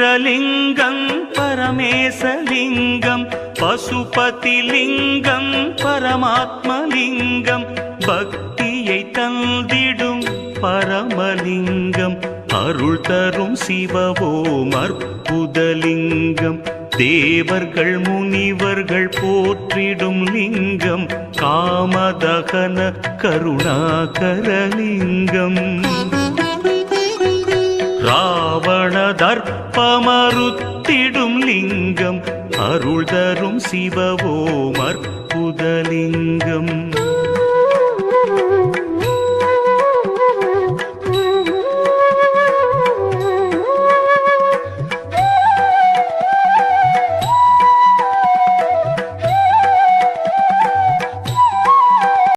ருத்ரலிங்கம் பரமேசலிங்கம் பசுபதிலிங்கம் பரமாத்மலிங்கம் பக்தியை தந்திடும் பரமலிங்கம் அருள் தரும் சிவவோம் அற்புதலிங்கம் தேவர்கள் முனிவர்கள் போற்றிடும் லிங்கம் காமதகன கருணாகரலிங்கம் ராவண தர்ப்பமறுத்திடும் லிங்கம் அருள் தரும் சிவவோம் அற்புதலிங்கம்